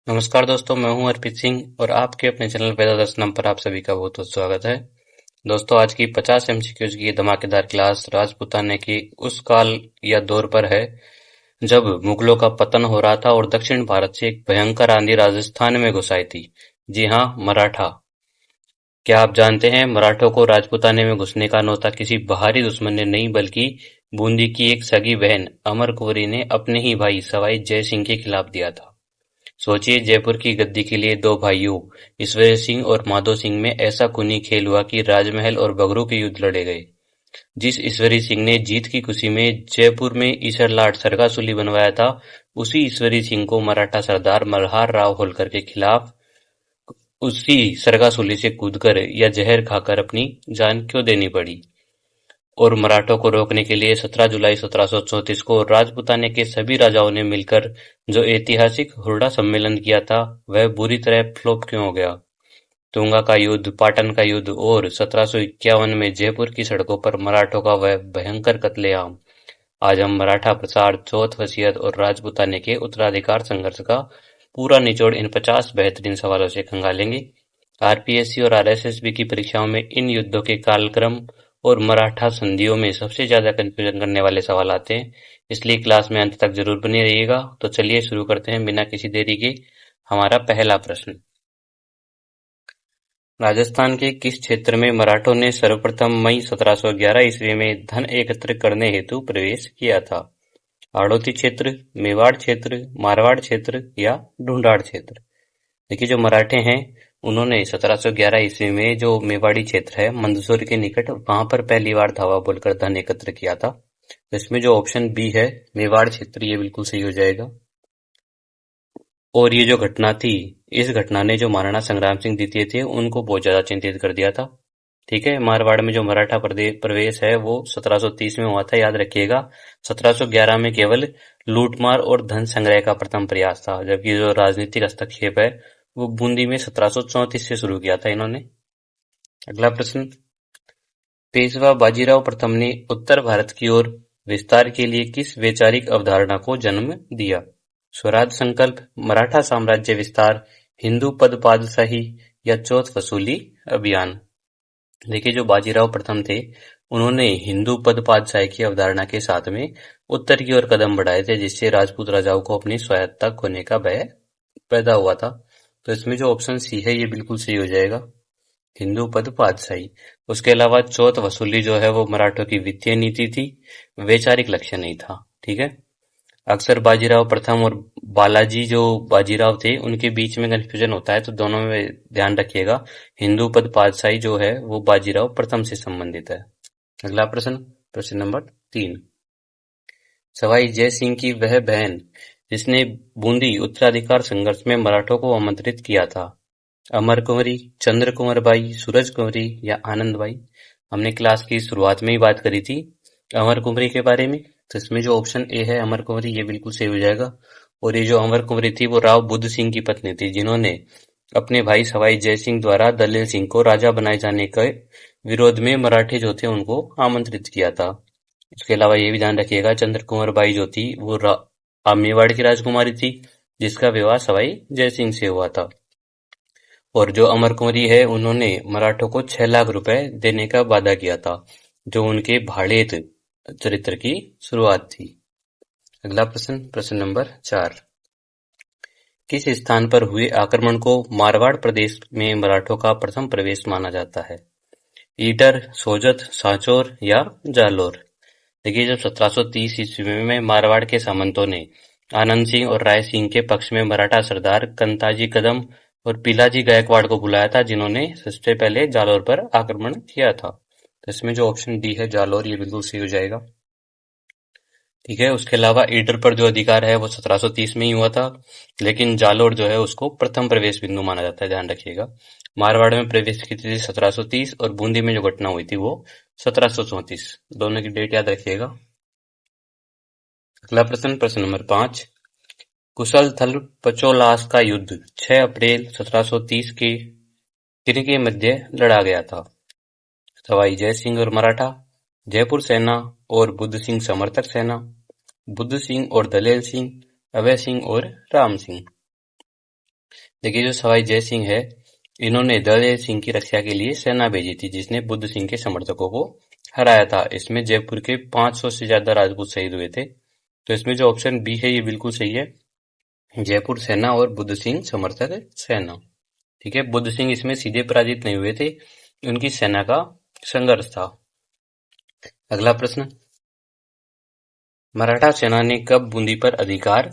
नमस्कार दोस्तों, मैं हूं अर्पित सिंह और आपके अपने चैनल वेदा दर्शनम पर आप सभी का बहुत बहुत स्वागत है। दोस्तों, आज की 50 एमसीक्यूज की धमाकेदार क्लास राजपूताने की उस काल या दौर पर है जब मुगलों का पतन हो रहा था और दक्षिण भारत से एक भयंकर आंधी राजस्थान में घुस आई थी। जी हाँ, मराठा। क्या आप जानते हैं, मराठों को राजपूताने में घुसने का न्योता किसी बाहरी दुश्मन ने नहीं बल्कि बूंदी की एक सगी बहन अमर कुंवरी ने अपने ही भाई सवाई जय सिंह के खिलाफ दिया था। सोचिए, जयपुर की गद्दी के लिए दो भाइयों ईश्वरी सिंह और माधो सिंह में ऐसा खूनी खेल हुआ कि राजमहल और बगरू के युद्ध लड़े गए। जिस ईश्वरी सिंह ने जीत की खुशी में जयपुर में ईसर-लाट सरगासुली बनवाया था, उसी ईश्वरी सिंह को मराठा सरदार मल्हार राव होलकर के खिलाफ उसी सरगासुली से कूदकर या जहर खाकर अपनी जान क्यों देनी पड़ी। और मराठों को रोकने के लिए 17 जुलाई 1734 को राजपूताने के सभी राजाओं ने मिलकर जो ऐतिहासिक हुरडा सम्मेलन किया था, वह बुरी तरह फ्लॉप क्यों हो गया। तुंगा का युद्ध, पाटन का युद्ध और 1751 में जयपुर की सड़कों पर मराठों का वह भयंकर कत्लेआम। आज हम मराठा प्रसार, चौथ वसीयत और राजपूताने के उत्तराधिकार संघर्ष का पूरा निचोड़ इन 50 बेहतरीन सवालों से खंगालेंगे। आरपीएससी और आरएसएसबी की परीक्षाओं में इन युद्धों के कालक्रम और मराठा संधियों में सबसे ज्यादा कंफ्यूजन करने वाले सवाल आते हैं, इसलिए क्लास में अंत तक जरूर बने रहिएगा। तो चलिए शुरू करते हैं बिना किसी देरी के। हमारा पहला प्रश्न, राजस्थान के किस क्षेत्र में मराठों ने सर्वप्रथम मई 1711 ईस्वी में धन एकत्र करने हेतु प्रवेश किया था? हाड़ौती क्षेत्र, मेवाड़ क्षेत्र, मारवाड़ क्षेत्र या ढूंढाड़ क्षेत्र? देखिए, जो मराठे हैं उन्होंने 1711 ईस्वी में जो मेवाड़ी क्षेत्र है मंदसौर के निकट, वहां पर पहली बार धावा बोलकर धन एकत्र किया था। तो इसमें जो ऑप्शन बी है मेवाड़ क्षेत्र, ये बिल्कुल सही हो जाएगा। और ये जो घटना थी, इस घटना ने जो महाराणा संग्राम सिंह द्वितीय थे उनको बहुत ज्यादा चिंतित कर दिया था। ठीक है, मारवाड़ में जो मराठा प्रवेश है वो 1730 में हुआ था, याद रखिएगा। 1711 में केवल लूटमार और धन संग्रह का प्रथम प्रयास था, जबकि जो राजनीतिक हस्तक्षेप है वो बूंदी में 1734 से शुरू किया था इन्होंने। अगला प्रश्न, पेशवा बाजीराव प्रथम ने उत्तर भारत की ओर विस्तार के लिए किस वैचारिक अवधारणा को जन्म दिया? स्वराज संकल्प, मराठा साम्राज्य विस्तार, हिंदू पद पातशाही या चौथ वसूली अभियान? देखिए, जो बाजीराव प्रथम थे उन्होंने हिंदू पद पातशाही की अवधारणा के साथ में उत्तर की ओर कदम बढ़ाए थे, जिससे राजपूत राजाओं को अपनी स्वायत्तता खोने का भय पैदा हुआ था। तो इसमें जो ऑप्शन सी है ये बिल्कुल सही हो जाएगा, हिंदू पद पातशाही। उसके अलावा चौथ वसूली जो है वो मराठों की वित्तीय नीति थी, वैचारिक लक्ष्य नहीं था। ठीक है, अक्सर बाजीराव प्रथम और बालाजी जो बाजीराव थे उनके बीच में कंफ्यूजन होता है, तो दोनों में ध्यान रखिएगा। हिंदू पद पातशाही जो है वो बाजीराव प्रथम से संबंधित है। अगला प्रश्न, प्रश्न नंबर 3, सवाई जय सिंह की वह बहन जिसने बूंदी उत्तराधिकार संघर्ष में मराठों को आमंत्रित किया था, अमर कुंवरी, चंद्र कुंवर बाई, सूरज कुंवरी या आनंद बाई? हमने क्लास की शुरुआत में ही बात करी थी अमर कुंवरी के बारे में, तो इसमें जो ऑप्शन ए है अमर कुंवरी, ये बिल्कुल सही हो जाएगा। और ये जो अमर कुंवरी थी वो राव बुद्ध सिंह की पत्नी थी, जिन्होंने अपने भाई सवाई जय सिंह द्वारा दलेल सिंह को राजा बनाए जाने के विरोध में मराठे जो थे उनको आमंत्रित किया था। इसके अलावा ये भी ध्यान रखिएगा, चंद्र कुंवर बाई जो थी वो मेवाड़ की राजकुमारी थी, जिसका विवाह सवाई जय सिंह से हुआ था। और जो अमर कुंवरी है उन्होंने मराठों को 6 लाख रुपए देने का वादा किया था, जो उनके भाड़ेत चरित्र की शुरुआत थी। अगला प्रश्न, प्रश्न नंबर 4, किस स्थान पर हुए आक्रमण को मारवाड़ प्रदेश में मराठों का प्रथम प्रवेश माना जाता है? ईडर, सोजत, सांचौर या जालोर? देखिए, जब 1730 ईस्वी में मारवाड़ के सामंतों ने आनंद सिंह और राय सिंह के पक्ष में मराठा सरदार कंताजी कदम और पिलाजी गायकवाड़ को बुलाया था, जिन्होंने सबसे पहले जालोर पर आक्रमण किया था। तो इसमें जो ऑप्शन डी है जालोर, ये बिल्कुल सही हो जाएगा। ठीक है, उसके अलावा ईडर पर जो अधिकार है वो 1730 में ही हुआ था, लेकिन जालोर जो है उसको प्रथम प्रवेश बिंदु माना जाता है, ध्यान रखिएगा। मारवाड़ में प्रवेश की थी 1730 और बूंदी में जो घटना हुई थी वो 1734। दोनों की डेट याद रखिएगा। अगला प्रश्न, प्रश्न नंबर 5, कुशल थल पचोलास का युद्ध 6 अप्रैल 1730 के किनके मध्य लड़ा गया था? सवाई जय सिंह और मराठा, जयपुर सेना और बुद्ध सिंह समर्थक सेना, बुद्ध सिंह और दलेल सिंह, अभय सिंह और राम सिंह? देखिए जो सवाई जय सिंह है, इन्होंने दल सिंह की रक्षा के लिए सेना भेजी थी जिसने बुद्ध सिंह के समर्थकों को हराया था। इसमें जयपुर के 500 से ज्यादा राजपूत शहीद हुए थे। तो इसमें जो ऑप्शन बी है ये बिल्कुल सही है, जयपुर सेना और बुद्ध सिंह समर्थक सेना। ठीक है, बुद्ध सिंह इसमें सीधे पराजित नहीं हुए थे, उनकी सेना का संघर्ष था। अगला प्रश्न, मराठा सेना ने कब बूंदी पर अधिकार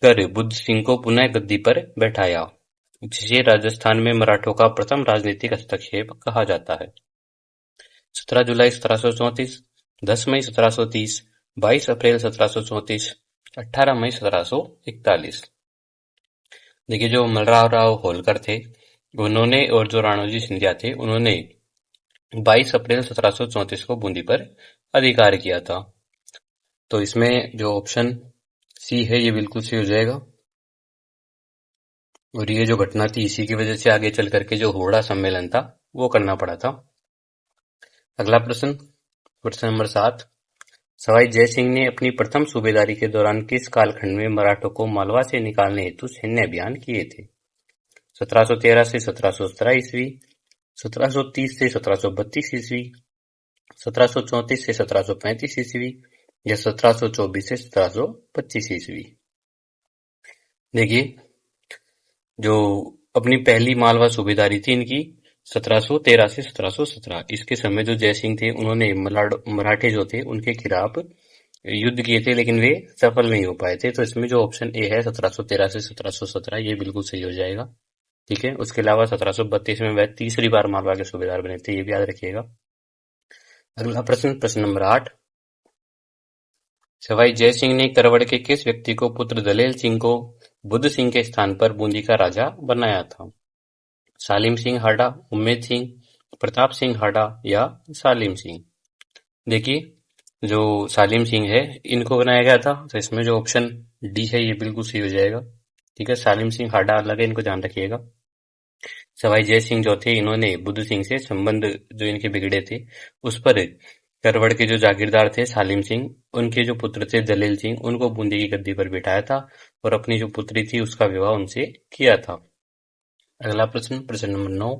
कर बुद्ध सिंह को पुनः गद्दी पर बैठाया, जिसे राजस्थान में मराठों का प्रथम राजनीतिक हस्तक्षेप कहा जाता है? 17 जुलाई 1734, 10 मई 1730, 22 अप्रैल 1734, 18 मई 1741। देखिए जो मलराव राव होलकर थे, उन्होंने और जो राणोजी सिंधिया थे, उन्होंने 22 अप्रैल 1734 को बूंदी पर अधिकार किया था। तो इसमें जो ऑप्शन सी है ये बिल्कुल सही हो जाएगा। और ये जो घटना थी इसी की वजह से आगे चल करके जो होड़ा सम्मेलन था वो करना पड़ा था। अगला प्रश्न, प्रश्न नंबर 7, सवाई जय सिंह ने अपनी प्रथम सूबेदारी के दौरान किस कालखंड में मराठों को मालवा से निकालने हेतु सैन्य अभियान किए थे? 1713 से 1717 ईस्वी, 1730 से 1732 ईस्वी, 1734 से 1735 ईस्वी या 1724 से 1725 ईस्वी। देखिए जो अपनी पहली मालवा सूबेदारी थी इनकी 1713 से 1717। इसके समय जो जय सिंह थे उन्होंने मराठे जो थे उनके खिलाफ युद्ध किए थे, लेकिन वे सफल नहीं हो पाए थे। तो इसमें जो ऑप्शन ए है 1713 से 1717 ये बिल्कुल सही हो जाएगा। ठीक है, उसके अलावा 1732 में वह तीसरी बार मालवा के सूबेदार बने थे, ये भी याद रखिएगा। अगला प्रश्न, प्रश्न नंबर 8, सवाई जय सिंह ने करवड़ के किस व्यक्ति को पुत्र दलेल सिंह को बुद्ध सिंह के स्थान पर बूंदी का राजा बनाया था? सालिम सिंह हाडा, उम्मेद सिंह, प्रताप सिंह हाडा या सालिम सिंह? देखिए जो सालिम सिंह है इनको बनाया गया था। तो इसमें जो ऑप्शन डी है ये बिल्कुल सही हो जाएगा। ठीक है, सालिम सिंह हाडा अलग है, इनको ध्यान रखिएगा। सवाई जय सिंह जो थे इन्होंने बुद्ध सिंह से संबंध जो इनके बिगड़े थे उस पर करवड़ के जो जागीरदार थे सालिम सिंह, उनके जो पुत्र थे दलेल सिंह, उनको बूंदी की गद्दी पर बिठाया था और अपनी जो पुत्री थी उसका विवाह उनसे किया था। अगला प्रश्न, प्रश्न नंबर 9,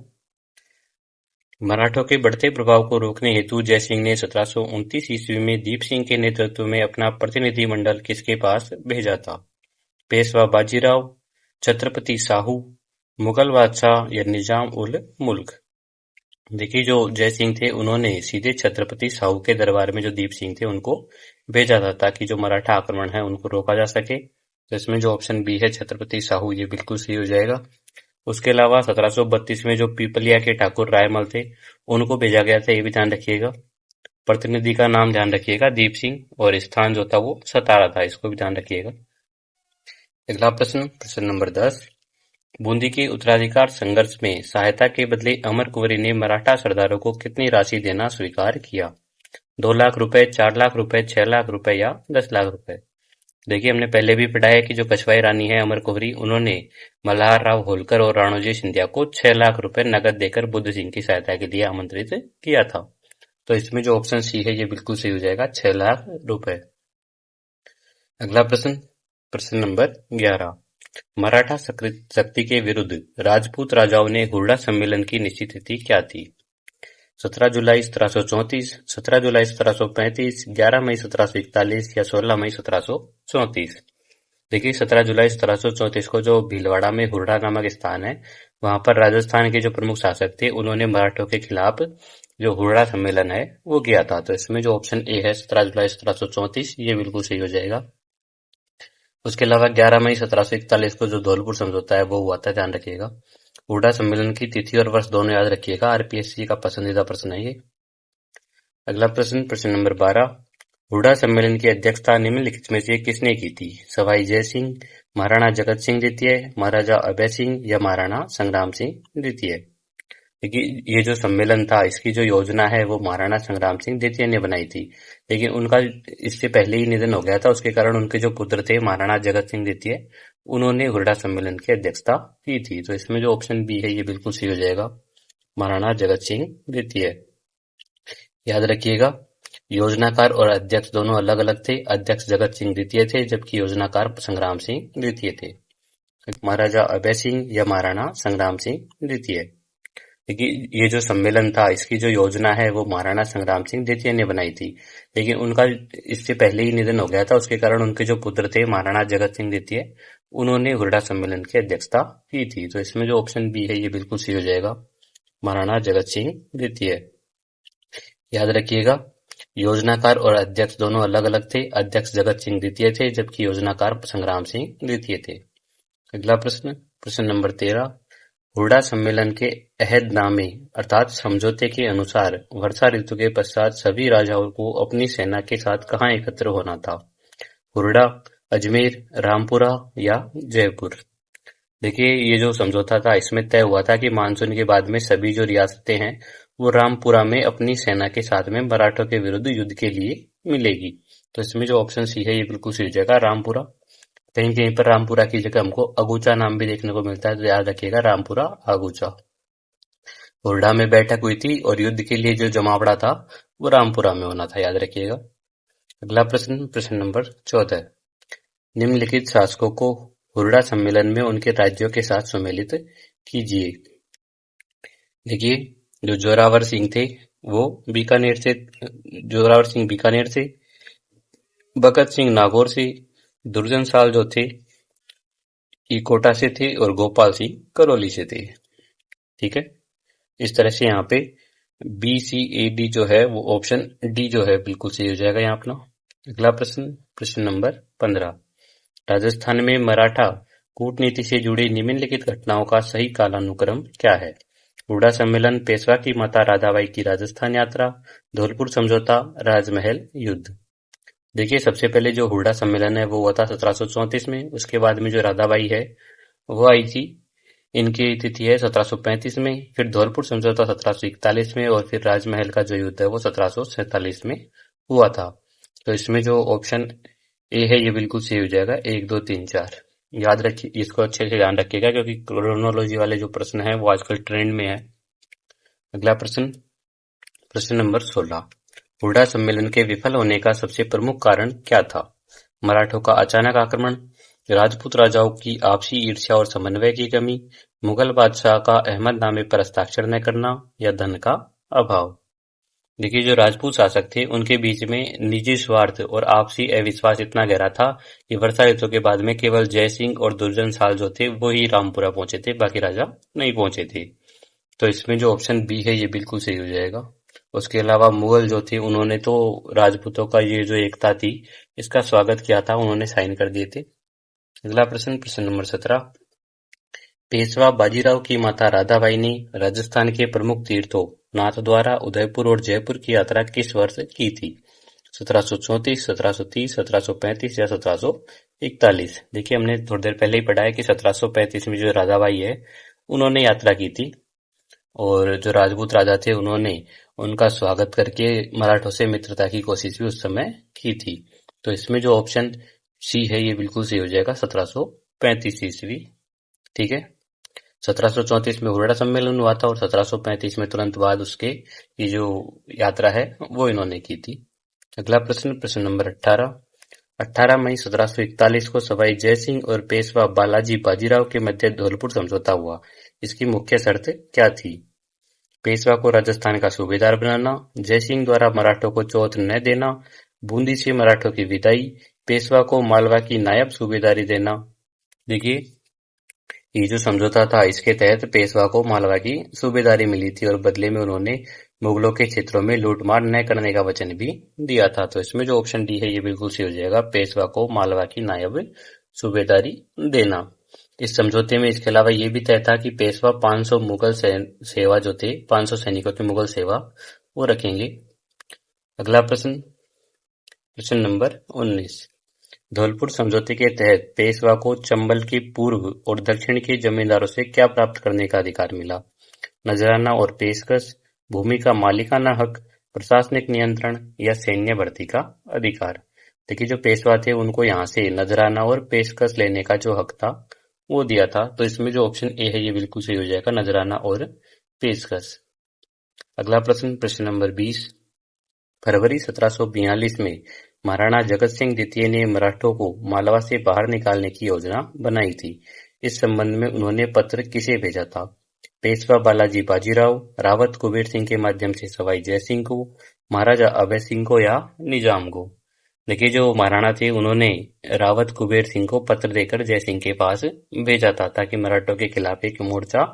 मराठों के बढ़ते प्रभाव को रोकने हेतु जय सिंह ने 1729 ईस्वी में दीप सिंह के नेतृत्व में अपना प्रतिनिधिमंडल किसके पास भेजा था? पेशवा बाजीराव, छत्रपति साहू, मुगल बादशाह या निजाम उल मुल्क? देखिए जो जय सिंह थे उन्होंने सीधे छत्रपति साहू के दरबार में जो दीप सिंह थे उनको भेजा था ताकि जो मराठा आक्रमण है उनको रोका जा सके। तो इसमें जो ऑप्शन बी है छत्रपति साहू ये बिल्कुल सही हो जाएगा। उसके अलावा 1732 में जो पीपलिया के ठाकुर रायमल थे उनको भेजा गया था, ये भी ध्यान रखिएगा। प्रतिनिधि का नाम ध्यान रखिएगा दीप सिंह, और स्थान जो था वो सतारा था, इसको भी ध्यान रखिएगा। अगला प्रश्न, प्रश्न नंबर 10, बूंदी के उत्तराधिकार संघर्ष में सहायता के बदले अमर कुंवरी ने मराठा सरदारों को कितनी राशि देना स्वीकार किया? 2 लाख रुपए, 4 लाख रुपए, 6 लाख रुपए या 10 लाख रुपए? देखिए हमने पहले भी पढ़ा है कि जो कछवाई रानी है अमर कुंवरी, उन्होंने मल्हार राव होलकर और राणोजी सिंधिया को 6 लाख रुपए नगद देकर बुद्ध सिंह की सहायता के लिए आमंत्रित किया था। तो इसमें जो ऑप्शन सी है ये बिल्कुल सही हो जाएगा, 6 लाख रुपए। अगला प्रश्न, प्रश्न नंबर 11, मराठा शक्ति के विरुद्ध राजपूत राजाओं ने हुरडा सम्मेलन की निश्चित तिथि क्या थी? 17 जुलाई 1734, 17 जुलाई 1735, 11 मई 1741 या 16 मई 1734? देखिए 17 जुलाई 1734 को जो भीलवाड़ा में हुरडा नामक स्थान है वहां पर राजस्थान के जो प्रमुख शासक थे उन्होंने मराठों के खिलाफ जो हुरडा सम्मेलन है वो किया था। तो इसमें जो ऑप्शन ए है 17 जुलाई 1734 ये बिल्कुल सही हो जाएगा। उसके अलावा 11 मई 1741 को जो धौलपुर समझौता है वो हुआ था, ध्यान रखिएगा। हुरडा सम्मेलन की तिथि और वर्ष दोनों याद रखिएगा, आरपीएससी का पसंदीदा प्रश्न है ये। अगला प्रश्न, प्रश्न नंबर 12, हुरडा सम्मेलन की अध्यक्षता निम्नलिखित में से किसने की थी? सवाई जय सिंह, महाराणा जगत सिंह द्वितीय, महाराजा अभय सिंह या महाराणा संग्राम सिंह द्वितीय? देखिए ये जो सम्मेलन था इसकी जो योजना है वो महाराणा संग्राम सिंह द्वितीय ने बनाई थी, लेकिन उनका इससे पहले ही निधन हो गया था। उसके कारण उनके जो पुत्र थे महाराणा जगत सिंह द्वितीय, उन्होंने हुरडा सम्मेलन की अध्यक्षता की थी। तो इसमें जो ऑप्शन बी है ये बिल्कुल सही हो जाएगा, महाराणा जगत सिंह द्वितीय। याद रखिएगा योजनाकार और अध्यक्ष दोनों अलग अलग थे। अध्यक्ष जगत सिंह द्वितीय थे जबकि योजनाकार संग्राम सिंह द्वितीय थे। महाराजा अभय सिंह या महाराणा संग्राम सिंह द्वितीय। देखिए ये जो सम्मेलन था इसकी जो योजना है वो महाराणा संग्राम सिंह द्वितीय ने बनाई थी, लेकिन उनका इससे पहले ही निधन हो गया था। उसके कारण उनके जो पुत्र थे महाराणा जगत सिंह द्वितीय, उन्होंने हुरडा सम्मेलन की अध्यक्षता की थी। तो इसमें जो ऑप्शन बी है ये बिल्कुल सही हो जाएगा, महाराणा जगत सिंह द्वितीय। याद रखिएगा, योजनाकार और अध्यक्ष दोनों अलग अलग थे। अध्यक्ष जगत सिंह द्वितीय थे जबकि योजनाकार संग्राम सिंह द्वितीय थे। अगला प्रश्न, प्रश्न नंबर 13, हुरडा सम्मेलन के अहदनामे अर्थात समझौते के अनुसार वर्षा ऋतु के पश्चात सभी राजाओं को अपनी सेना के साथ कहाँ एकत्र होना था? हुरडा, अजमेर, रामपुरा या जयपुर। देखिए ये जो समझौता था इसमें तय हुआ था कि मानसून के बाद में सभी जो रियासतें हैं वो रामपुरा में अपनी सेना के साथ में मराठों के विरुद्ध युद्ध के लिए मिलेगी। तो इसमें जो ऑप्शन सी है ये बिल्कुल सही हो जाएगा, रामपुरा। कहीं कहीं पर रामपुरा की जगह हमको अगुचा नाम भी देखने को मिलता है, तो याद रखिएगा रामपुरा अगुचा। हुरडा में बैठक हुई थी और युद्ध के लिए जो जमावड़ा था वो रामपुरा में होना था, याद रखिएगा। अगला प्रश्न, प्रश्न नंबर 14, निम्नलिखित शासकों को हुरडा सम्मेलन में उनके राज्यों के साथ सम्मिलित कीजिए। देखिए जो जोरावर सिंह थे वो बीकानेर से, जोरावर सिंह बीकानेर से, भगत सिंह नागौर से, दुर्जन साल जो थे ये कोटा से थे और गोपाल सिंह करौली से थे। ठीक है, इस तरह से यहाँ पे बी सी ए डी जो है वो ऑप्शन डी जो है बिल्कुल सही हो जाएगा यहाँ अपना। अगला प्रश्न, प्रश्न नंबर 15, राजस्थान में मराठा कूटनीति से जुड़ी निम्नलिखित घटनाओं का सही कालानुक्रम क्या है? हुरडा सम्मेलन, पेशवा की माता राधाबाई की राजस्थान यात्रा, धौलपुर समझौता, राजमहल युद्ध। देखिए सबसे पहले जो हुरडा सम्मेलन है वो हुआ था 1734 में। उसके बाद में जो राधाबाई है वो आई थी, इनकी तिथि है 1735 में। फिर धौलपुर समझौता 1741 में और फिर राजमहल का जो युद्ध है वो 1747 में हुआ था। तो इसमें जो ऑप्शन ए है ये बिल्कुल सही हो जाएगा, 1, 2, 3, 4। याद रखिए, इसको अच्छे से ध्यान रखिएगा क्योंकि क्रोनोलॉजी वाले जो प्रश्न है वो आजकल ट्रेंड में है। अगला प्रश्न, प्रश्न नंबर 16, हुरडा सम्मेलन के विफल होने का सबसे प्रमुख कारण क्या था? मराठों का अचानक आक्रमण, राजपूत राजाओं की आपसी ईर्ष्या और समन्वय की कमी, मुगल बादशाह का अहमदनामे पर हस्ताक्षर न करना या धन का अभाव। देखिए जो राजपूत शासक थे उनके बीच में निजी स्वार्थ और आपसी अविश्वास इतना गहरा था कि वर्षा ऋतु के बाद में केवल जय सिंह और दुर्जन साल जो थे वो ही रामपुरा पहुंचे थे, बाकी राजा नहीं पहुंचे थे। तो इसमें जो ऑप्शन बी है ये बिल्कुल सही हो जाएगा। उसके अलावा मुगल जो थे उन्होंने तो राजपूतों का ये जो एकता थी इसका स्वागत किया था, उन्होंने साइन कर दिए थे। अगला प्रश्न, प्रश्न नंबर 17, पेशवा बाजीराव की माता राधाबाई ने राजस्थान के प्रमुख तीर्थों नाथद्वारा, उदयपुर और जयपुर की यात्रा किस वर्ष की थी? 1734, 1730, 1735 या 1741। देखिए हमने थोड़ी देर पहले ही पढ़ा है कि 1735 में जो राधाबाई है उन्होंने यात्रा की थी और जो राजपूत राजा थे उन्होंने उनका स्वागत करके मराठों से मित्रता की कोशिश भी उस समय की थी। तो इसमें जो ऑप्शन सी है ये बिल्कुल सही हो जाएगा, 1735 ईस्वी। ठीक है, 1734 में हुरडा सम्मेलन हुआ था और 1735 में तुरंत बाद उसके ये जो यात्रा है वो इन्होंने की थी। अगला प्रश्न, प्रश्न नंबर 18, 18 मई 1741 को सवाई जयसिंह और पेशवा बालाजी बाजीराव के मध्य धौलपुर समझौता हुआ। इसकी मुख्य शर्त क्या थी? पेशवा को राजस्थान का सूबेदार बनाना, जयसिंह द्वारा मराठों को चौथ न देना, बूंदी से मराठों की विदाई, पेशवा को मालवा की नायब सूबेदारी देना। देखिए ये जो समझौता था इसके तहत पेशवा को मालवा की सूबेदारी मिली थी और बदले में उन्होंने मुगलों के क्षेत्रों में लूटमार न करने का वचन भी दिया था। तो इसमें जो ऑप्शन डी है ये बिल्कुल सही हो जाएगा, पेशवा को मालवा की नायब सूबेदारी देना। इस समझौते में इसके अलावा ये भी तय था कि पेशवा 500 मुगल सेवा जो थे 500 सैनिकों की मुगल सेवा वो रखेंगे। अगला प्रश्न, प्रश्न नंबर 19, धौलपुर समझौते के तहत पेशवा को चंबल के पूर्व और दक्षिण के जमींदारों से क्या प्राप्त करने का अधिकार मिला? नजराना और पेशकश, भूमि का मालिकाना हक, प्रशासनिक नियंत्रण या सैन्य भर्ती का अधिकार। देखिए जो पेशवा थे उनको यहाँ से नजराना और पेशकश लेने का जो हक था वो दिया था। तो इसमें जो ऑप्शन ए है ये बिल्कुल सही हो जाएगा, नजराना और पेशकश। अगला प्रश्न, प्रश्न नंबर 20, फरवरी 1742 में महाराणा जगत सिंह द्वितीय ने मराठों को मालवा से बाहर निकालने की योजना बनाई थी। इस संबंध में उन्होंने पत्र किसे भेजा था? पेशवा बालाजी बाजीराव, रावत कुबेर सिंह के माध्यम से सवाई जय सिंह को, महाराजा अभय सिंह को या निजाम को? देखिए, जो महाराणा थे उन्होंने रावत कुबेर सिंह को पत्र देकर जय सिंह के पास भेजा था ताकि मराठों के खिलाफ एक मोर्चा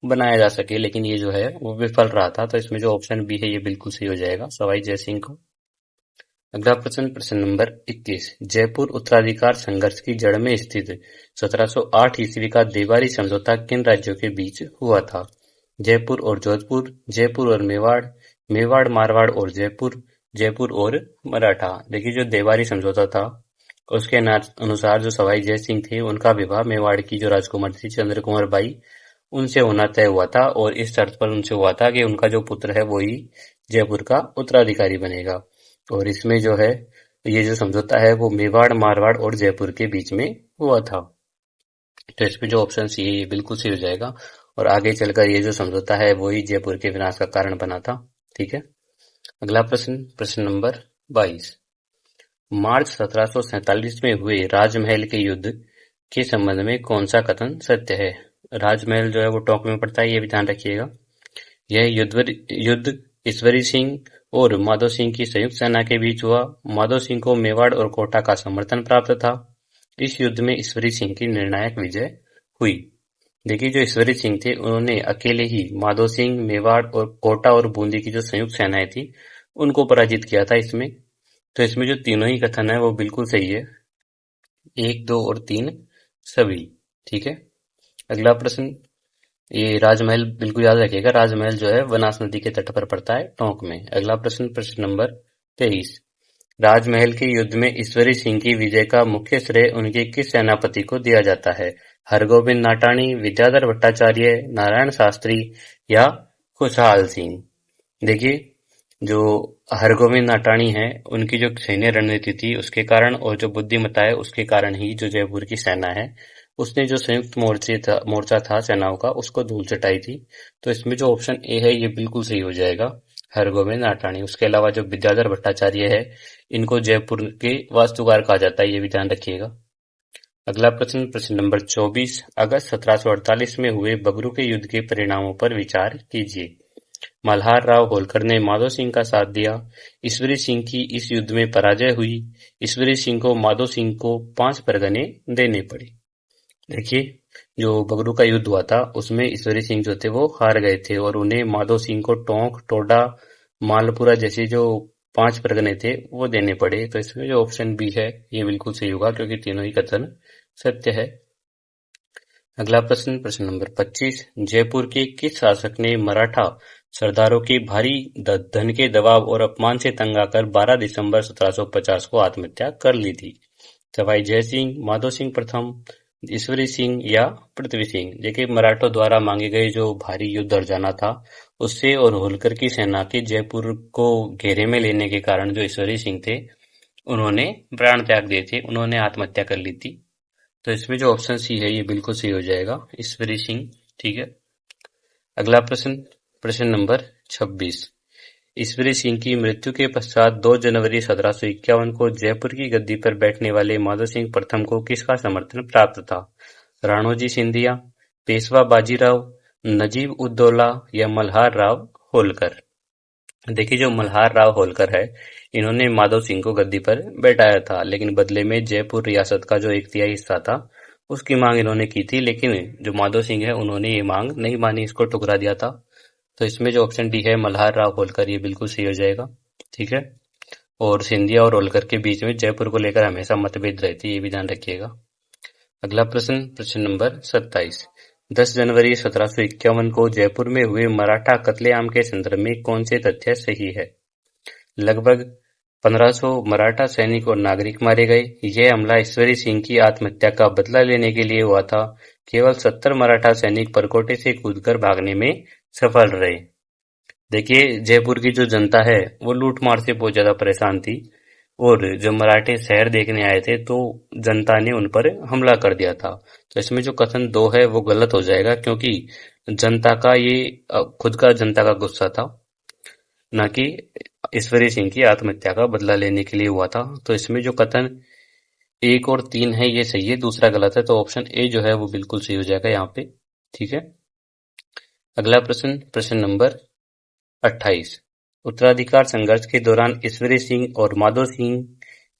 बनाया जा सके, लेकिन ये जो है वो विफल रहा था। तो इसमें जो ऑप्शन बी है ये बिल्कुल सही हो जाएगा, सवाई जय सिंह को। अगला प्रश्न, प्रश्न नंबर 21। जयपुर उत्तराधिकार संघर्ष की जड़ में स्थित 1708 ईस्वी का देवारी समझौता किन राज्यों के बीच हुआ था? जयपुर और जोधपुर, जयपुर और मेवाड़, मेवाड़ मारवाड़ और जयपुर, जयपुर और मराठा। देखिए, जो देवारी समझौता था उसके अनुसार जो सवाई जय सिंह थे उनका विवाह मेवाड़ की जो राजकुमारी थी चंद्र कुमार बाई उनसे होना तय हुआ था, और इस शर्त पर उनसे हुआ था कि उनका जो पुत्र है वो ही जयपुर का उत्तराधिकारी बनेगा। और इसमें जो है ये जो समझौता है वो मेवाड़ मारवाड़ और जयपुर के बीच में हुआ था। तो इसमें जो ऑप्शन सी है ये बिल्कुल सही हो जाएगा, और आगे चलकर ये जो समझौता है वो ही जयपुर के विनाश का कारण बना था। ठीक है, अगला प्रश्न, प्रश्न नंबर 22। मार्च 1747 में हुए राजमहल के युद्ध के संबंध में कौन सा कथन सत्य है? राजमहल जो है वो टोंक में पड़ता है, ये भी ध्यान रखिएगा। यह युद्ध ईश्वरी सिंह और माधो सिंह की संयुक्त सेना के बीच हुआ। माधो सिंह को मेवाड़ और कोटा का समर्थन प्राप्त था। इस युद्ध में ईश्वरी सिंह की निर्णायक विजय हुई। देखिए, जो ईश्वरी सिंह थे उन्होंने अकेले ही माधो सिंह, मेवाड़ और कोटा और बूंदी की जो संयुक्त सेनाएं थी उनको पराजित किया था इसमें। तो इसमें जो तीनों ही कथन है वो बिल्कुल सही है, 1, 2 और 3 सभी। ठीक है, अगला प्रश्न, ये राजमहल बिल्कुल याद रखिएगा, राजमहल जो है बनास नदी के तट पर पड़ता है, टोंक में। अगला प्रश्न, प्रश्न नंबर 23। राजमहल के युद्ध में ईश्वरी सिंह की विजय का मुख्य श्रेय उनके किस सेनापति को दिया जाता है? हरगोविंद नाटाणी, विद्याधर भट्टाचार्य, नारायण शास्त्री या खुशहाल सिंह? देखिए, जो हरगोविंद नाटाणी है उनकी जो सैन्य रणनीति थी उसके कारण और जो बुद्धिमत्ता है उसके कारण ही जो जयपुर की सेना है उसने जो संयुक्त मोर्चा था सेनाओं का उसको धूल चटाई थी। तो इसमें जो ऑप्शन ए है ये बिल्कुल सही हो जाएगा, हरगोविंद नाटाणी। उसके अलावा जो विद्याधर भट्टाचार्य है इनको जयपुर के वास्तुकार कहा जाता है, ये भी ध्यान रखिएगा। अगला प्रश्न, प्रश्न नंबर 24। अगस्त 1748 में हुए बगरू के युद्ध के परिणामों पर विचार कीजिए। मल्हार राव होलकर ने माधो सिंह का साथ दिया। ईश्वरी सिंह की इस युद्ध में पराजय हुई। ईश्वरी सिंह को माधो सिंह को 5 परगने देने पड़े। देखिए, जो बगरू का युद्ध हुआ था उसमें ईश्वरी सिंह जो थे वो हार गए थे और उन्हें माधो सिंह को टोंक, टोडा, मालपुरा जैसे जो 5 परगने थे वो देने पड़े। तो इसमें जो ऑप्शन बी है ये बिल्कुल सही होगा क्योंकि तीनों ही कथन सत्य है। अगला प्रश्न, प्रश्न नंबर 25। जयपुर के किस शासक ने मराठा सरदारों के भारी धन के दबाव और अपमान से तंग आकर 12 दिसंबर 1750 को आत्महत्या कर ली थी? सवाई जय सिंह, माधो सिंह प्रथम, ईश्वरी सिंह या पृथ्वी सिंह? देखिए, मराठों द्वारा मांगे गए जो भारी युद्ध हर्जाना था उससे और होलकर की सेना के जयपुर को घेरे में लेने के कारण जो ईश्वरी सिंह थे उन्होंने प्राण त्याग दिए थे, उन्होंने आत्महत्या कर ली थी। तो इसमें जो ऑप्शन सी है ये बिल्कुल सही हो जाएगा, ईश्वरी सिंह। ठीक है, अगला प्रश्न, प्रश्न नंबर 26। ईश्वरी सिंह की मृत्यु के पश्चात 2 जनवरी 1751 को जयपुर की गद्दी पर बैठने वाले माधो सिंह प्रथम को किसका समर्थन प्राप्त था? राणोजी सिंधिया, पेशवा बाजीराव, नजीब उद्दौला या मल्हार राव होलकर? देखिए, जो मल्हार राव होलकर है इन्होंने माधो सिंह को गद्दी पर बैठाया था, लेकिन बदले में जयपुर रियासत का जो 1/3 हिस्सा था उसकी मांग इन्होंने की थी, लेकिन जो माधो सिंह है उन्होंने ये मांग नहीं मानी, इसको ठुकरा दिया था। तो इसमें जो ऑप्शन डी है मल्हार राव होलकर ये बिल्कुल सही हो जाएगा। ठीक है, और सिंधिया और होलकर के बीच में जयपुर को लेकर हमेशा मतभेद रहती है, ये भी ध्यान रखिएगा। अगला प्रश्न, प्रश्न नंबर 27। 10 जनवरी 1751 को जयपुर में हुए मराठा कत्लेआम के संदर्भ में कौन से तथ्य सही है? लगभग 1500 मराठा सैनिक और नागरिक मारे गए। यह हमला ईश्वरी सिंह की आत्महत्या का बदला लेने के लिए हुआ था। केवल 70 मराठा सैनिक परकोटे से कूदकर भागने में सफल रहे। देखिए, जयपुर की जो जनता है वो लूटमार से बहुत ज्यादा परेशान थी और जो मराठे शहर देखने आए थे तो जनता ने उन पर हमला कर दिया था। तो इसमें जो कथन 2 है वो गलत हो जाएगा क्योंकि जनता का ये खुद का जनता का गुस्सा था, न कि ईश्वरी सिंह की आत्महत्या का बदला लेने के लिए हुआ था। तो इसमें जो कथन 1 और 3 है ये सही है, दूसरा गलत है, तो ऑप्शन ए जो है वो बिल्कुल सही हो जाएगा यहाँ पे। ठीक है, अगला प्रश्न, प्रश्न नंबर 28। उत्तराधिकार संघर्ष के दौरान ईश्वरी सिंह और माधो सिंह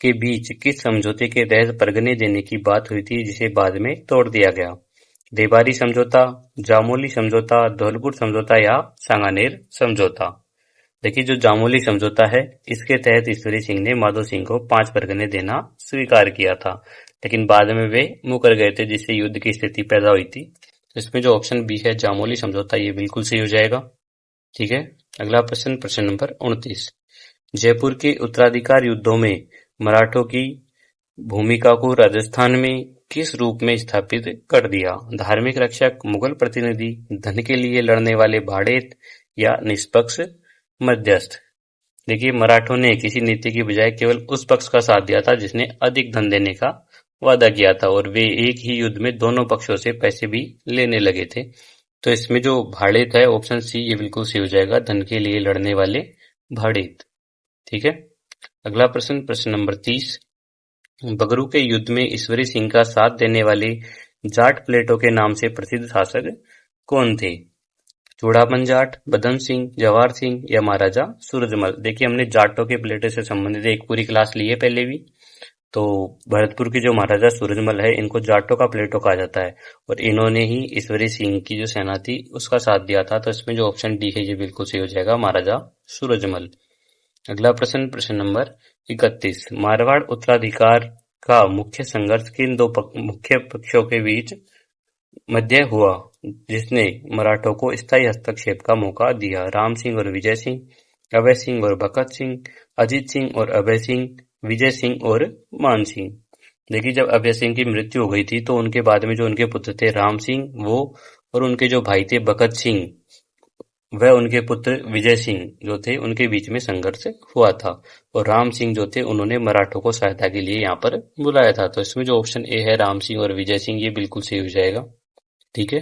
के बीच किस समझौते के तहत परगने देने की बात हुई थी जिसे बाद में तोड़ दिया गया? देबारी समझौता, जामोली समझौता, धौलपुर समझौता या सांगानेर समझौता? देखिए, जो जामोली समझौता है इसके तहत ईश्वरी सिंह ने माधो सिंह को 5 परगने देना स्वीकार किया था, लेकिन बाद में वे मुकर गए थे जिससे युद्ध की स्थिति पैदा हुई थी। इसमें जो ऑप्शन बी है जामोली समझौता, ये बिल्कुल सही हो जाएगा। ठीक है, अगला प्रश्न, प्रश्न नंबर 29। जयपुर के उत्तराधिकार युद्धों में मराठों की भूमिका को राजस्थान में किस रूप में स्थापित कर दिया? धार्मिक रक्षक, मुगल प्रतिनिधि, धन के लिए लड़ने वाले भाड़ेत या निष्पक्ष मध्यस्थ? देखिए, मराठों ने किसी नीति की बजाय केवल उस पक्ष का साथ दिया था जिसने अधिक धन देने का वादा किया था, और वे एक ही युद्ध में दोनों पक्षों से पैसे भी लेने लगे थे। तो इसमें जो भाड़ेत है, ऑप्शन सी, ये बिल्कुल सही हो जाएगा, धन के लिए लड़ने वाले भाड़ेत। ठीक है, अगला प्रश्न, प्रश्न नंबर 30। बगरू के युद्ध में ईश्वरी सिंह का साथ देने वाले जाट प्लेटों के नाम से प्रसिद्ध शासक कौन थे? चूड़ामन जाट, बदन सिंह, जवाहर सिंह या महाराजा सूरजमल? देखिए, हमने जाटों के प्लेटों से संबंधित एक पूरी क्लास ली है पहले भी। तो भरतपुर के जो महाराजा सूरजमल है, इनको जाटों का प्लेटो कहा जाता है, और इन्होंने ही ईश्वरी सिंह की जो सेना थी उसका साथ दिया था। तो इसमें जो ऑप्शन डी है ये बिल्कुल सही हो जाएगा, महाराजा सूरजमल। अगला प्रश्न, प्रश्न नंबर 31। मारवाड़ उत्तराधिकार का मुख्य संघर्ष किन दो मुख्य पक्षों के बीच मध्य हुआ जिसने मराठों को स्थायी हस्तक्षेप का मौका दिया? राम सिंह और विजय सिंह, अभय सिंह और भगत सिंह, अजीत सिंह और अभय सिंह, विजय सिंह और मान सिंह? देखिए, जब अभय सिंह की मृत्यु हो गई थी तो उनके बाद में जो उनके पुत्र थे राम सिंह, वो और उनके जो भाई थे भगत सिंह वह उनके पुत्र विजय सिंह जो थे उनके बीच में संघर्ष हुआ था, और राम सिंह जो थे उन्होंने मराठों को सहायता के लिए यहाँ पर बुलाया था। तो इसमें जो ऑप्शन ए है राम सिंह और विजय सिंह, ये बिल्कुल सही हो जाएगा। ठीक है,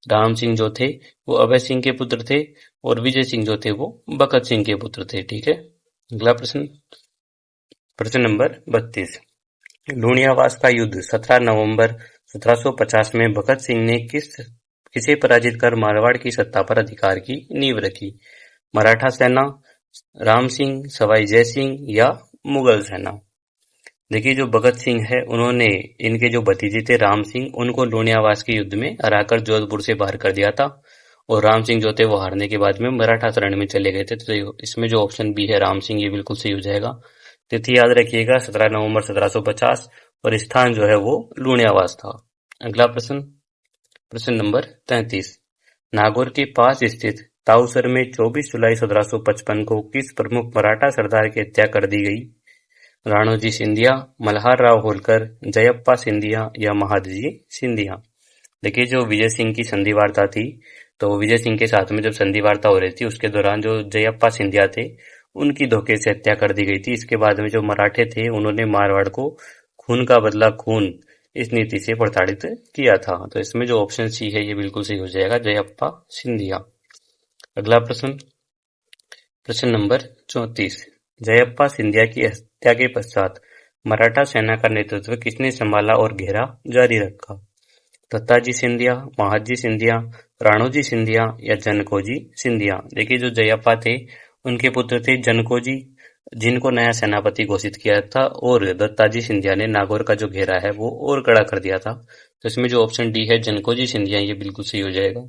राम सिंह जो थे वो अभय सिंह के पुत्र थे, और विजय सिंह जो थे वो भगत सिंह के पुत्र थे। ठीक है, अगला प्रश्न, प्रश्न नंबर 32। लूणियावास का युद्ध 17 नवंबर 1750 में भगत सिंह ने किसे पराजित कर मारवाड़ की सत्ता पर अधिकार की नींव रखी? मराठा सेना, राम सिंह, सवाई जय सिंह या मुगल सेना? देखिए, जो भगत सिंह है उन्होंने इनके जो भतीजे थे राम सिंह, उनको लूणियावास के युद्ध में हराकर जोधपुर से बाहर कर दिया था, और राम सिंह जो थे वो हारने के बाद में मराठा शरण में चले गए थे। तो इसमें जो ऑप्शन बी है राम सिंह, ये बिल्कुल सही हो जाएगा। तिथि याद रखिएगा 17 नवंबर 1750, और स्थान जो है वो लूणियावास था। अगला प्रश्न, प्रश्न नंबर 33। नागौर के पास स्थित ताऊसर में 24 जुलाई 1755 को किस प्रमुख मराठा सरदार की हत्या कर दी गई? राणोजी सिंधिया, मल्हार राव होलकर, जयप्पा सिंधिया या महादजी सिंधिया? देखिए, जो विजय सिंह की संधि वार्ता थी, तो विजय सिंह के साथ में जब संधि वार्ता हो रही थी उसके दौरान जो जयप्पा सिंधिया थे उनकी धोखे से हत्या कर दी गई थी। इसके बाद में जो मराठे थे उन्होंने मारवाड़ को खून का बदला खून इस नीति से प्रताड़ित किया था। तो इसमें जो ऑप्शन सी है ये बिल्कुल सही हो जाएगा, जयप्पा सिंधिया। अगला प्रश्न, प्रश्न नंबर 34। जयप्पा सिंधिया की हत्या के पश्चात मराठा सेना का नेतृत्व किसने संभाला और घेरा जारी रखा? दत्ताजी सिंधिया, महादजी सिंधिया, राणोजी सिंधिया या जनकोजी सिंधिया? देखिए, जो जयप्पा थे उनके पुत्र थे जनकोजी, जिनको नया सेनापति घोषित किया था, और दत्ताजी सिंधिया ने नागौर का जो घेरा है वो और कड़ा कर दिया था। तो इसमें जो ऑप्शन डी है जनकोजी सिंधिया, ये बिल्कुल सही हो जाएगा।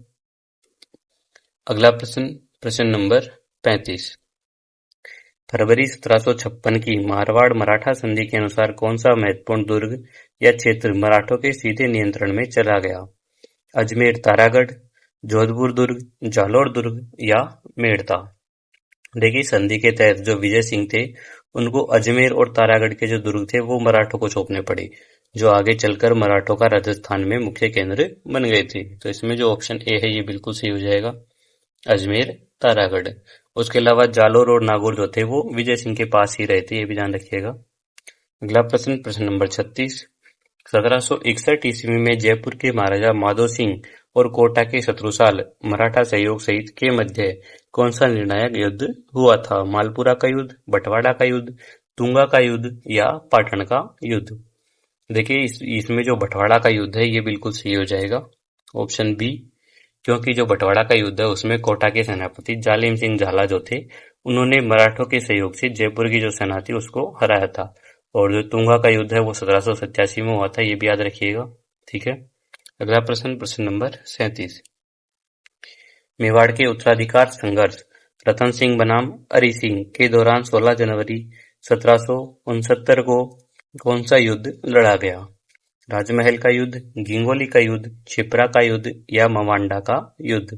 अगला प्रश्न, प्रश्न नंबर 35। फरवरी 1756 की मारवाड़ मराठा संधि के अनुसार कौन सा महत्वपूर्ण दुर्ग या क्षेत्र मराठों के सीधे नियंत्रण में चला गया? अजमेर तारागढ़, जोधपुर दुर्ग, जालोर दुर्ग या मेड़ता? देखिए, संधि के तहत जो विजय सिंह थे उनको अजमेर और तारागढ़ के जो दुर्ग थे वो मराठों को सौंपने पड़े, जो आगे चलकर मराठों का राजस्थान में मुख्य केंद्र बन गए थे। तो इसमें जो ऑप्शन ए है ये बिल्कुल सही हो जाएगा, अजमेर तारागढ़। उसके अलावा जालोर और नागौर जो थे वो विजय सिंह के पास ही रहे थे, ये भी ध्यान रखिएगा। अगला प्रश्न, प्रश्न नंबर 36। 1761 ईस्वी में जयपुर के महाराजा माधो सिंह और कोटा के शत्रुसाल मराठा सहयोग सहित के मध्य कौन सा निर्णायक युद्ध हुआ था? मालपुरा का युद्ध, बटवाड़ा का युद्ध, तुंगा का युद्ध या पाटन का युद्ध? देखिए इसमें जो बंटवाड़ा का युद्ध है ये बिल्कुल सही हो जाएगा, ऑप्शन बी। क्योंकि जो बंटवाड़ा का युद्ध है उसमें कोटा के सेनापति जालिम सिंह झाला जो थे उन्होंने मराठों के सहयोग से जयपुर की जो सेना थी उसको हराया था। और जो तुंगा का युद्ध है वो 1787 में हुआ था, ये भी याद रखिएगा। ठीक है, अगला प्रश्न, प्रश्न नंबर 37। मेवाड़ के उत्तराधिकार संघर्ष रतन सिंह बनाम अरि सिंह के दौरान 16 जनवरी 1769 को कौन सा युद्ध लड़ा गया? राजमहल का युद्ध, गिंगोली का युद्ध, क्षिप्रा का युद्ध या मवांडा का युद्ध?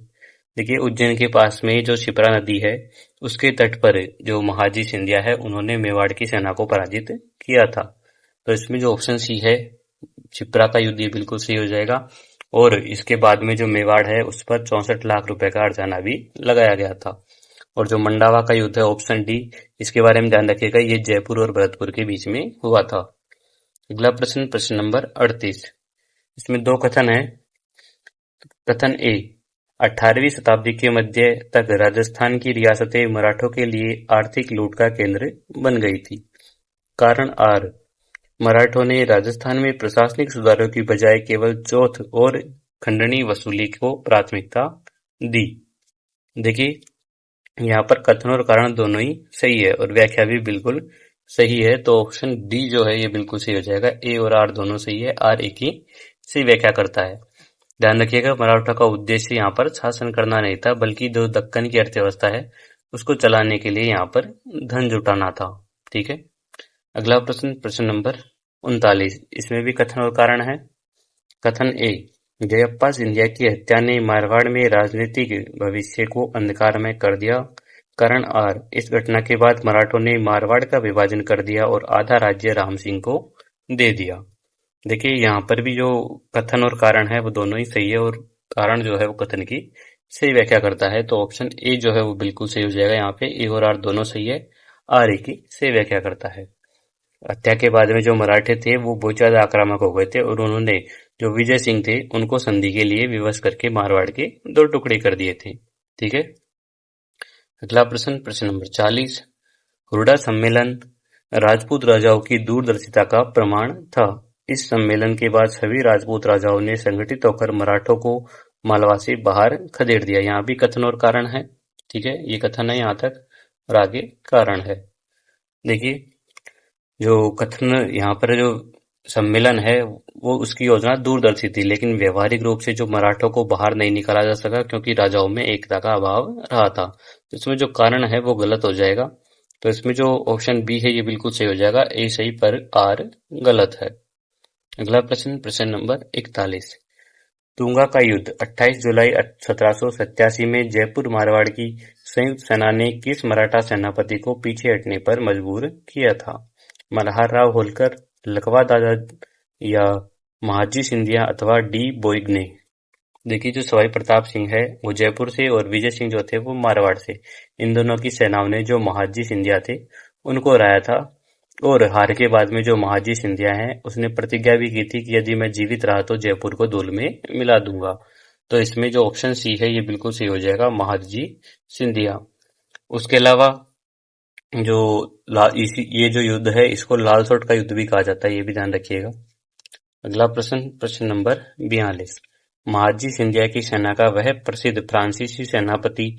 देखिए उज्जैन के पास में जो क्षिप्रा नदी है उसके तट पर जो महाजी सिंधिया है उन्होंने मेवाड़ की सेना को पराजित किया था। तो इसमें जो ऑप्शन सी है क्षिप्रा का युद्ध, ये बिल्कुल सही हो जाएगा। और इसके बाद में जो मेवाड़ है उस पर 64 लाख रुपए का हर्जाना भी लगाया गया था। और जो मंडावा का युद्ध है ऑप्शन डी, इसके बारे में ध्यान रखिएगा, ये जयपुर और भरतपुर के बीच में हुआ था। अगला प्रश्न, प्रश्न नंबर 38। इसमें दो कथन है। कथन ए, 18वीं शताब्दी के मध्य तक राजस्थान की रियासतें मराठों के लिए आर्थिक लूट का केंद्र बन गई थी। कारण आर, मराठों ने राजस्थान में प्रशासनिक सुधारों की बजाय केवल चौथ और खंडनी वसूली को प्राथमिकता दी। देखिए यहाँ पर कथन और कारण दोनों ही सही है और व्याख्या भी बिल्कुल सही है। तो ऑप्शन डी जो है ये बिल्कुल सही हो जाएगा। ए और आर दोनों सही है, आर एक ही सही व्याख्या करता है। ध्यान रखिएगा मराठा का उद्देश्य यहाँ पर शासन करना नहीं था, बल्कि जो दक्कन की अर्थव्यवस्था है उसको चलाने के लिए यहाँ पर धन जुटाना था। ठीक है, अगला प्रश्न, प्रश्न नंबर 39। इसमें भी कथन और कारण है। कथन ए, जयप्पा सिंधिया की हत्या ने मारवाड़ में राजनीतिक भविष्य को अंधकारमय कर दिया। कारण आर, इस घटना के बाद मराठों ने मारवाड़ का विभाजन कर दिया और आधा राज्य राम सिंह को दे दिया। देखिए यहाँ पर भी जो कथन और कारण है वो दोनों ही सही है और कारण जो है वो कथन की सही व्याख्या करता है। तो ऑप्शन ए जो है वो बिल्कुल सही हो जाएगा। यहाँ पे ए और आर दोनों सही है, आर ए की सही व्याख्या करता है। हत्या के बाद में जो मराठे थे वो बहुत ज्यादा आक्रामक हो गए थे और उन्होंने जो विजय सिंह थे उनको संधि के लिए विवश करके मारवाड़ के 2 टुकड़े कर दिए थे। ठीक है, अगला प्रश्न, प्रश्न नंबर 40। हुरडा सम्मेलन राजपूत राजाओं की दूरदर्शिता का प्रमाण था। इस सम्मेलन के बाद सभी राजपूत राजाओं ने संगठित होकर मराठों को मालवा से बाहर खदेड़ दिया। यहाँ भी कथन और कारण है। ठीक है, ये कथन है यहाँ तक और आगे कारण है। देखिए जो कथन यहाँ पर जो सम्मेलन है वो उसकी योजना दूरदर्शी थी, लेकिन व्यवहारिक रूप से जो मराठों को बाहर नहीं निकाला जा सका क्योंकि राजाओं में एकता का अभाव रहा था। तो इसमें जो कारण है वो गलत हो जाएगा। तो इसमें जो ऑप्शन बी है ये बिल्कुल सही हो जाएगा, ए सही पर आर गलत है। अगला प्रश्न, प्रश्न नंबर 41। तुंगा का युद्ध 28 जुलाई 1787 में जयपुर मारवाड़ की संयुक्त सेना ने किस मराठा सेनापति को पीछे हटने पर मजबूर किया था? मल्हार राव होलकर, लखवा दादा या महाजी सिंधिया अथवा डी बोइगने? देखिए जो सवाई प्रताप सिंह है वो जयपुर से और विजय सिंह जो थे वो मारवाड़ से, इन दोनों की सेनाओं ने जो महाजी सिंधिया थे उनको हराया था। और हार के बाद में जो महाजी सिंधिया है उसने प्रतिज्ञा भी की थी कि यदि मैं जीवित रहा तो जयपुर को धूल में मिला दूंगा। तो इसमें जो ऑप्शन सी है ये बिल्कुल सही हो जाएगा, महाजी सिंधिया। उसके अलावा जो ये जो युद्ध है इसको लाल सोट का युद्ध भी कहा जाता है, ये भी ध्यान रखिएगा। अगला प्रश्न, प्रश्न नंबर 42। महाजी सिंधिया की सेना का वह प्रसिद्ध फ्रांसीसी सेनापति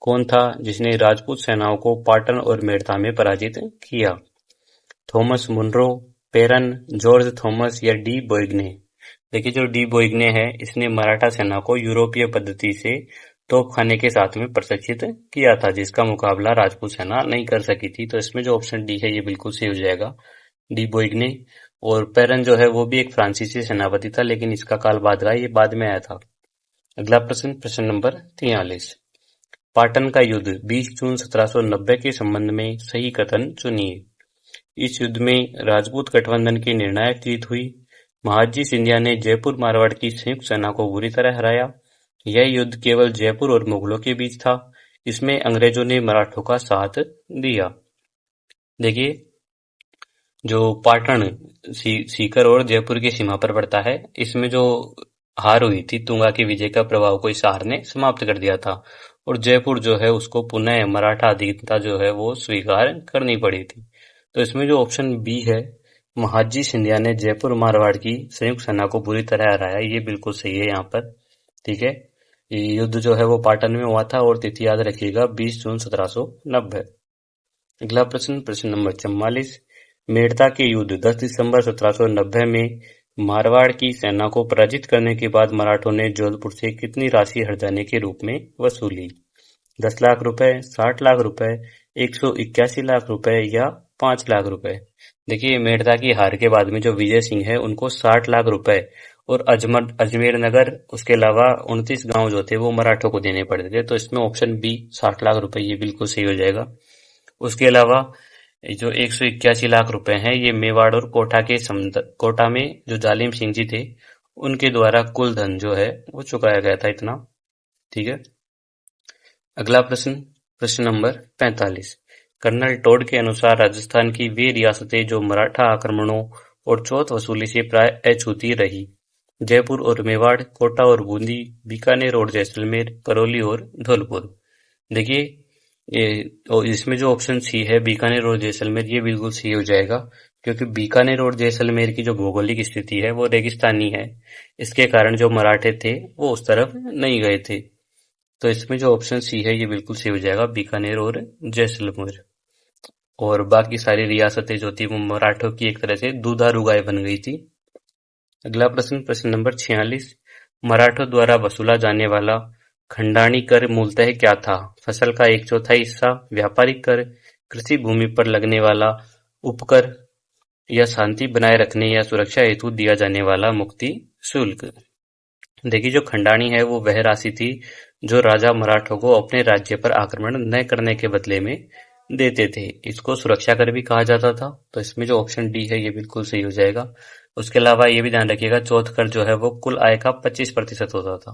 कौन था जिसने राजपूत सेनाओं को पाटन और मेड़ता में पराजित किया? थॉमस मुनरो, पेरन, जॉर्ज थॉमस या डी बोइगने? देखिए जो डी बोइगने है इसने मराठा सेना को यूरोपीय पद्धति से तोपखाने के साथ में प्रशिक्षित किया था, जिसका मुकाबला राजपूत सेना नहीं कर सकी थी। तो इसमें जो ऑप्शन डी है ये बिल्कुल सही हो जाएगा, डी बोइगने। और पेरन जो है वो भी एक फ्रांसीसी सेनापति था, लेकिन इसका काल बाद रहा, ये बाद में आया था। अगला प्रश्न, प्रश्न नंबर 43। पाटन का युद्ध 20 जून 1790 के संबंध में सही कथन चुनिए। इस युद्ध में राजपूत गठबंधन की निर्णायक जीत हुई। महाजी सिंधिया ने जयपुर मारवाड़ की संयुक्त सेना को बुरी तरह हराया। यह युद्ध केवल जयपुर और मुगलों के बीच था। इसमें अंग्रेजों ने मराठों का साथ दिया। देखिए जो पाटन सीकर और जयपुर की सीमा पर पड़ता है, इसमें जो हार हुई थी तुंगा की विजय का प्रभाव को इस हार ने समाप्त कर दिया था और जयपुर जो है उसको पुनः मराठा अधीनता जो है वो स्वीकार करनी पड़ी थी। तो इसमें जो ऑप्शन बी है महादजी सिंधिया ने जयपुर मारवाड़ की संयुक्त सेना को बुरी तरह हराया। ये बिल्कुल सही है यहाँ पर। ठीक है, ये युद्ध जो है वो पाटन में हुआ था और तिथि याद रखिएगा 20 जून 1790। अगला प्रश्न, प्रश्न नंबर 44। मेड़ता के युद्ध 10 दिसंबर 1790 में मारवाड़ की सेना को पराजित करने के बाद मराठों ने जोधपुर से कितनी राशि हर्जाने के रूप में वसूली? 10 लाख रुपए, 60 लाख रुपए, 181 लाख रुपए या 5 लाख रुपए? देखिए, मेड़ता की हार के बाद में जो विजय सिंह है उनको 60 लाख रुपए और अजमेर नगर, उसके अलावा 29 गांव जो थे वो मराठों को देने पड़ते थे। तो इसमें ऑप्शन बी 60 लाख रुपए ये बिल्कुल सही हो जाएगा। उसके अलावा जो 181 लाख रुपए हैं ये मेवाड़ और कोटा में जो जालिम सिंह जी थे उनके द्वारा कुल धन जो है वो चुकाया गया था इतना। ठीक है, अगला प्रश्न, प्रश्न नंबर 45। कर्नल टोड के अनुसार राजस्थान की वे रियासतें जो मराठा आक्रमणों और चौथ वसूली से प्राय अछूती रही: जयपुर और मेवाड़, कोटा और बूंदी, बीकानेर और जैसलमेर, करौली और धौलपुर। देखिए, इसमें जो ऑप्शन सी है बीकानेर और जैसलमेर ये बिल्कुल सही हो जाएगा, क्योंकि बीकानेर और जैसलमेर की जो भौगोलिक स्थिति है वो रेगिस्तानी है। इसके कारण जो मराठे थे वो उस तरफ नहीं गए थे। तो इसमें जो ऑप्शन सी है ये बिल्कुल सही हो जाएगा, बीकानेर और जैसलमेर। और बाकी सारी रियासतें जो थी वो मराठों की एक तरह से दुधारू गाय बन गई थी। अगला प्रश्न, प्रश्न नंबर 46। मराठों द्वारा वसूला जाने वाला खंडाणी कर मूलतः क्या था? फसल का 1/4 हिस्सा, व्यापारिक कर, कृषि भूमि पर लगने वाला उपकर या शांति बनाए रखने या सुरक्षा हेतु दिया जाने वाला मुक्ति शुल्क? देखिए, जो खंडाणी है वो वह राशि थी जो राजा मराठों को अपने राज्य पर आक्रमण न करने के बदले में देते थे। इसको सुरक्षा कर भी कहा जाता था। तो इसमें जो ऑप्शन डी है ये बिल्कुल सही हो जाएगा। उसके अलावा ये भी ध्यान रखिएगा, चौथ कर जो है वो कुल आय का 25% होता था।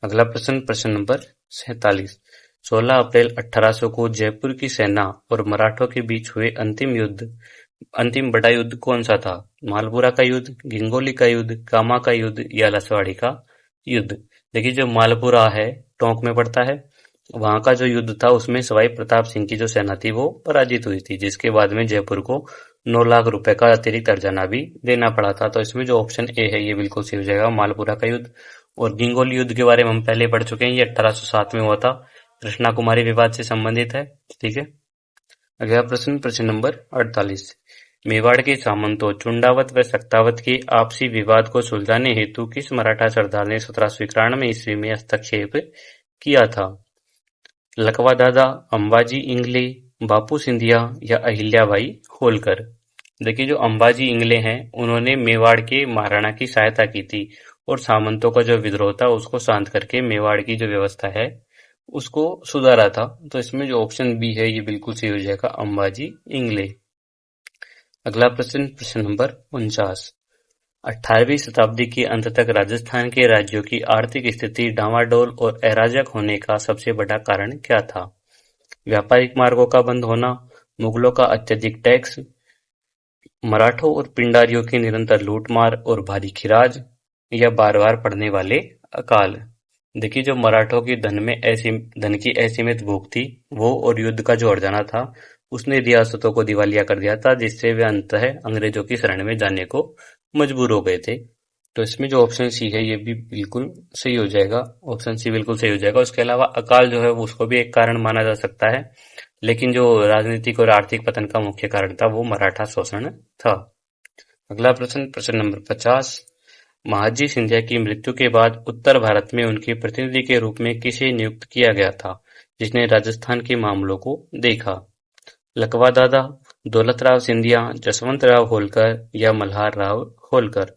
अगला प्रश्न, प्रश्न नंबर 47। 16 अप्रैल 1800 को जयपुर की सेना और मराठों के बीच हुए अंतिम बड़ा युद्ध कौन सा था? मालपुरा का युद्ध, गिंगोली का युद्ध, कामा का युद्ध या लसवाड़ी का युद्ध? देखिए, जो मालपुरा है टोंक में पड़ता है, वहां का जो युद्ध था उसमें सवाई प्रताप सिंह की जो सेना थी वो पराजित हुई थी, जिसके बाद में जयपुर को 9 लाख रुपए का अतिरिक्त अर्जाना भी देना पड़ा था। तो इसमें जो ऑप्शन ए है ये बिल्कुल सही हो जाएगा, मालपुरा का युद्ध। और गिंगोली युद्ध के बारे में हम पहले पढ़ चुके हैं, ये 1807 में हुआ था, कृष्णा कुमारी विवाद से संबंधित है। ठीक है, अगला प्रश्न, प्रश्न नंबर 48। मेवाड़ के सामंतों चुंडावत व सक्तावत के आपसी विवाद को सुलझाने हेतु किस मराठा सरदार ने 1791 ईस्वी में हस्तक्षेप किया था? लकवा दादा, अंबाजी इंगले, बापू सिंधिया या अहिल्याबाई होलकर? देखिए, जो अंबाजी इंगले हैं उन्होंने मेवाड़ के महाराणा की सहायता की थी और सामंतों का जो विद्रोह था उसको शांत करके मेवाड़ की जो व्यवस्था है उसको सुधारा था। तो इसमें जो ऑप्शन बी है ये बिल्कुल सही हो जाएगा, अंबाजी इंगले। अगला प्रश्न, प्रश्न नंबर 49। 18वीं शताब्दी के अंत तक राजस्थान के राज्यों की आर्थिक स्थिति डामाडोल और अराजक होने का सबसे बड़ा कारण क्या था? व्यापारिक मार्गों का बंद होना, मुगलों का अत्यधिक टैक्स, मराठों और पिंडारियों की निरंतर लूटमार और भारी खिराज, या बार बार पड़ने वाले अकाल? देखिए, जो मराठों की धन की असीमित भूख थी वो और युद्ध का जो हर्जाना था उसने रियासतों को दिवालिया कर दिया था, जिससे वे अंततः अंग्रेजों की शरण में जाने को मजबूर हो गए थे। तो इसमें जो ऑप्शन सी है ये भी बिल्कुल सही हो जाएगा, ऑप्शन सी बिल्कुल सही हो जाएगा। उसके अलावा अकाल जो है वो उसको भी एक कारण माना जा सकता है, लेकिन जो राजनीतिक और आर्थिक पतन का मुख्य कारण था वो मराठा शोषण था। अगला प्रश्न, प्रश्न नंबर 50। महादजी सिंधिया की मृत्यु के बाद उत्तर भारत में उनके प्रतिनिधि के रूप में किसे नियुक्त किया गया था जिसने राजस्थान के मामलों को देखा? लकवा दादा, दौलतराव सिंधिया, जसवंत राव होलकर या मल्हार राव होलकर?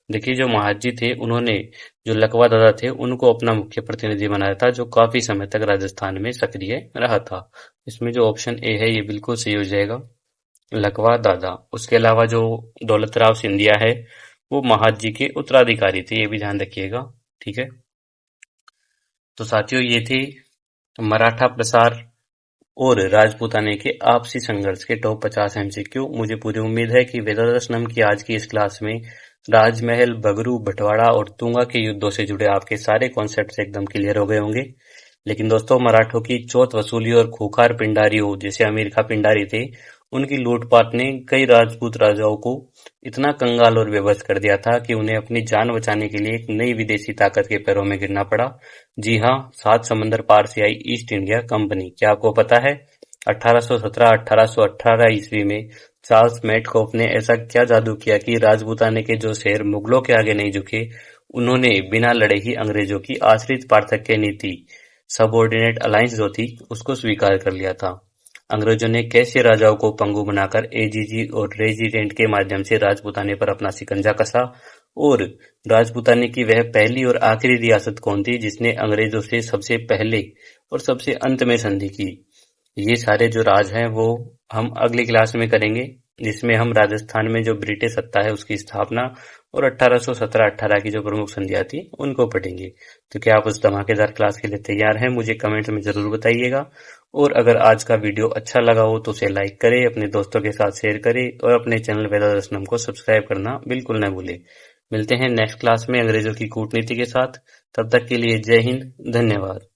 देखिए, जो महादजी थे उन्होंने जो लकवा दादा थे उनको अपना मुख्य प्रतिनिधि बनाया था, जो काफी समय तक राजस्थान में सक्रिय रहा था। इसमें जो ऑप्शन ए है ये बिल्कुल सही हो जाएगा, लकवा दादा। उसके अलावा जो दौलतराव सिंधिया है वो महादजी के उत्तराधिकारी थे, ये भी ध्यान रखिएगा। ठीक है, तो साथियों ये थे मराठा प्रसार और राजपूताने के आपसी संघर्ष के टॉप 50 एमसीक्यू। मुझे पूरी उम्मीद है कि वेदादर्शनम की आज की इस क्लास में राजमहल, बगरू, बंटवाड़ा और तुंगा के युद्धों से जुड़े आपके सारे कॉन्सेप्ट्स एकदम क्लियर हो गए होंगे। लेकिन दोस्तों, मराठों की चौथ वसूली और खूंखार पिंडारियों जैसे अमीर खां पिंडारी थे उनकी लूटपाट ने कई राजपूत राजाओं को इतना कंगाल और बेबस कर दिया था कि उन्हें अपनी जान बचाने के लिए एक नई विदेशी ताकत के पैरों में गिरना पड़ा। जी हाँ, 7 समंदर पार से आई ईस्ट इंडिया कंपनी। क्या आपको पता है 1817-1818 ईस्वी में चार्ल्स मैडकॉफ ने ऐसा क्या जादू किया कि राजपूताने के जो शहर मुगलों के आगे नहीं झुके, उन्होंने बिना लड़े ही अंग्रेजों की आश्रित पार्थक्य नीति, सबऑर्डिनेट अलायंस जो थी, उसको स्वीकार कर लिया था। अंग्रेजों ने कैसे राजाओं को पंगु बनाकर एजीजी और रेजिडेंट के माध्यम से राजपूताने पर अपना शिकंजा कसा, और राजपूताने की वह पहली और आखिरी रियासत कौन थी जिसने अंग्रेजों से सबसे पहले और सबसे अंत में संधि की। ये सारे जो राज हैं वो हम अगली क्लास में करेंगे, जिसमें हम राजस्थान में जो ब्रिटिश सत्ता है उसकी स्थापना और 1817-18 की जो प्रमुख संधियां थी उनको पढ़ेंगे। तो क्या आप उस धमाकेदार क्लास के लिए तैयार हैं? मुझे कमेंट में जरूर बताइएगा। और अगर आज का वीडियो अच्छा लगा हो तो उसे लाइक करें, अपने दोस्तों के साथ शेयर करें और अपने चैनल वेदादर्शनम को सब्सक्राइब करना बिल्कुल न भूलें। मिलते हैं नेक्स्ट क्लास में अंग्रेजों की कूटनीति के साथ। तब तक के लिए जय हिंद, धन्यवाद।